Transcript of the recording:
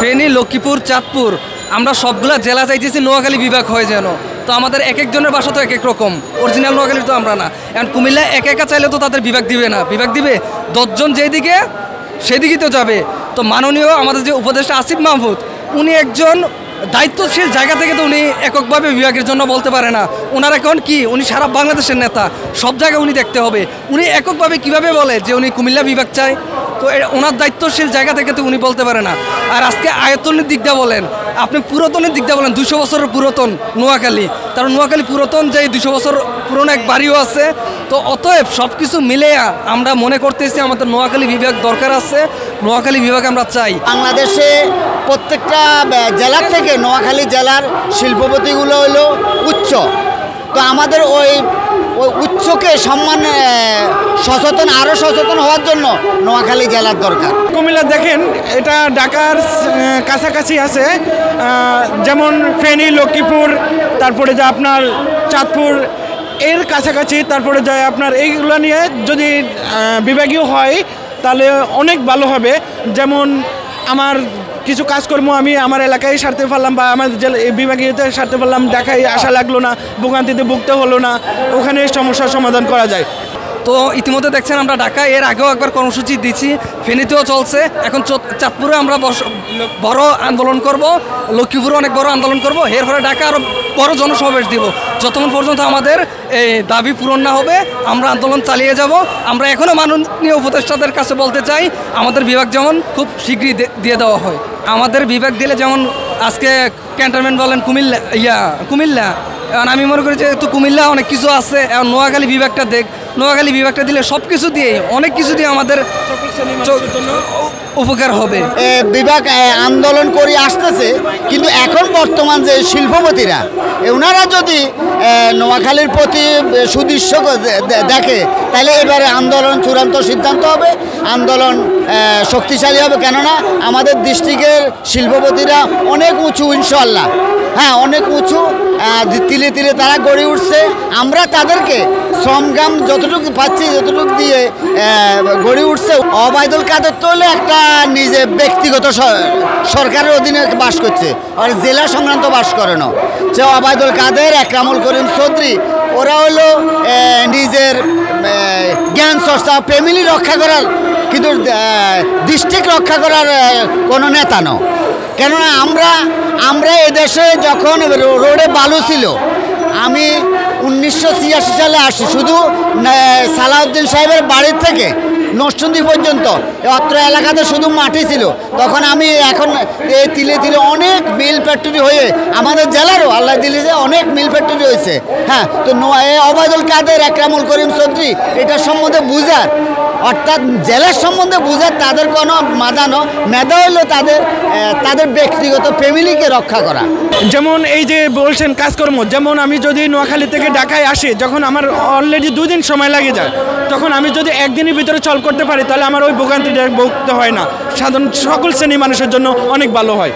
ফেনী, লক্ষ্মীপুর, চাঁদপুর আমরা সবগুলা জেলা চাইতেছি নোয়াখালী বিভাগ হয় যেন। তো আমাদের এক একজনের বাসা তো এক এক রকম, অরিজিনাল নোয়াখালীর তো আমরা না। এখন কুমিল্লা একা চাইলে তো তাদের বিভাগ দিবে না, বিভাগ দিবে 10 জন যেদিকে সেদিকেই তো যাবে। তো মাননীয় আমাদের যে উপদেষ্টা আসিফ মাহমুদ, উনি একজন দায়িত্বশীল জায়গা থেকে তো উনি এককভাবে বিভাগের জন্য বলতে পারে না। ওনার এখন কি, উনি সারা বাংলাদেশের নেতা, সব জায়গায় উনি দেখতে হবে। উনি এককভাবে কিভাবে বলে যে উনি কুমিল্লা বিভাগ চায়? তো ওনার দায়িত্বশীল জায়গা থেকে তো উনি বলতে পারে না। আর আজকে আয়তনের দিক দিয়ে বলেন, আপনি পুরাতনের দিক দিয়ে বলেন, 200 বছরের পুরাতন নোয়াখালী, কারণ নোয়াখালী পুরাতন যে 200 বছর পুরনো এক বাড়িও আছে। তো অতএব সব কিছু মিলে আমরা মনে করতেছি আমাদের নোয়াখালী বিভাগ দরকার আছে, নোয়াখালী বিভাগ আমরা চাই। বাংলাদেশে প্রত্যেকটা জেলার থেকে নোয়াখালী জেলার শিল্পপতিগুলো হলো উচ্চ। তো আমাদের ওই উচ্চকে সম্মান আরও সচেতন হওয়ার জন্য নোয়াখালী জেলার দরকার। কুমিল্লা দেখেন, এটা ঢাকার কাছাকাছি আছে, যেমন ফেনী, লক্ষ্মীপুর, তারপরে যা আপনার চাঁদপুর এর কাছাকাছি, তারপরে যায় আপনার এইগুলো নিয়ে যদি বিভাগীয় হয় তাহলে অনেক ভালো হবে। যেমন আমার কিছু কাজকর্ম আমি আমার এলাকায় সারতে পারলাম, বা আমার বিভাগীয়তে সারতে পারলাম, ঢাকায় আসা লাগলো না, ভোগান্তিতে ভুগতে হলো না, ওখানে সমস্যার সমাধান করা যায়। তো ইতিমধ্যে দেখছেন আমরা ঢাকায় এর আগেও একবার কর্মসূচি দিচ্ছি, ফেনীতেও চলছে, এখন চাঁদপুরে আমরা বড় আন্দোলন করব, লক্ষ্মীপুরে অনেক বড় আন্দোলন করব, এর ফলে ঢাকা আরও বড় জনসমাবেশ দিব। যতক্ষণ পর্যন্ত আমাদের এই দাবি পূরণ না হবে আমরা আন্দোলন চালিয়ে যাব। আমরা এখনও মাননীয় উপদেষ্টাদের কাছে বলতে চাই, আমাদের বিভাগ যেমন খুব শীঘ্রই দিয়ে দেওয়া হয়। আমাদের বিভাগ দিলে যেমন আজকে ক্যান্টনমেন্ট বলেন কুমিল্লা, আমি মনে করি যে একটু কুমিল্লা অনেক কিছু আছে, এখন নোয়াখালী বিভাগটা নোয়াখালী বিভাগটা দিলে সব কিছু দিয়ে, অনেক কিছু দিয়ে আমাদের উপকার হবে। বিভাগ আন্দোলন করে আসতেছে, কিন্তু এখন বর্তমান যে শিল্পপতিরা ওনারা যদি নোয়াখালীর প্রতি সুদৃশ্য দেখে, তাহলে এবারে আন্দোলন চূড়ান্ত সিদ্ধান্ত হবে, আন্দোলন শক্তিশালী হবে। কেননা আমাদের ডিস্ট্রিক্টের শিল্পপতিরা অনেক উঁচু, ইনশাল্লাহ, হ্যাঁ অনেক উঁচু, তিলে তিলে তারা গড়ে উঠছে। আমরা তাদেরকে শ্রমগাম যতটুকু পাচ্ছি, যতটুকু দিয়ে গড়ে উঠছে। ওবায়দুল কাদের তো হলো একটা নিজে ব্যক্তিগত সরকারের অধীনে বাস করছে, আর জেলা সংক্রান্ত বাস করে না। সে ওবায়দুল কাদের, একরামুল করিম চৌধুরী, ওরা হলো নিজের জ্ঞান চর্চা, ফ্যামিলি রক্ষা করার, কিন্তু ডিস্ট্রিক্ট রক্ষা করার কোনো নেতা নয়। কেননা আমরা এদেশে যখন রোডে বালু ছিল, আমি 1986 সালে আসি, শুধু সালাউদ্দিন সাহেবের বাড়ির থেকে নরসিংদী পর্যন্ত অত্র এলাকাতে শুধু মাটি ছিল। তখন আমি এখন এই তিলে তিলে অনেক মিল ফ্যাক্টরি হয়ে আমাদের জেলারও আল্লাহ দিলে যে অনেক মিল ফ্যাক্টরি হয়েছে। হ্যাঁ, তো ওবায়দুল কাদের, একরামুল করিম চৌধুরী এটার সম্বন্ধে বুঝার, অর্থাৎ জেলার সম্বন্ধে বুঝার তাদের কোনো মেধা হলো তাদের ব্যক্তিগত ফ্যামিলিকে রক্ষা করা। যেমন এই যে বলছেন কাজকর্ম, যেমন আমি যদি নোয়াখালী থেকে ঢাকায় আসি, যখন আমার অলরেডি 2 দিন সময় লাগে যায়, তখন আমি যদি একদিনের ভিতরে চল করতে পারি, তাহলে আমার ওই ভোগান্তিটা ভুগতে হয় না, সাধারণ সকল শ্রেণী মানুষের জন্য অনেক ভালো হয়।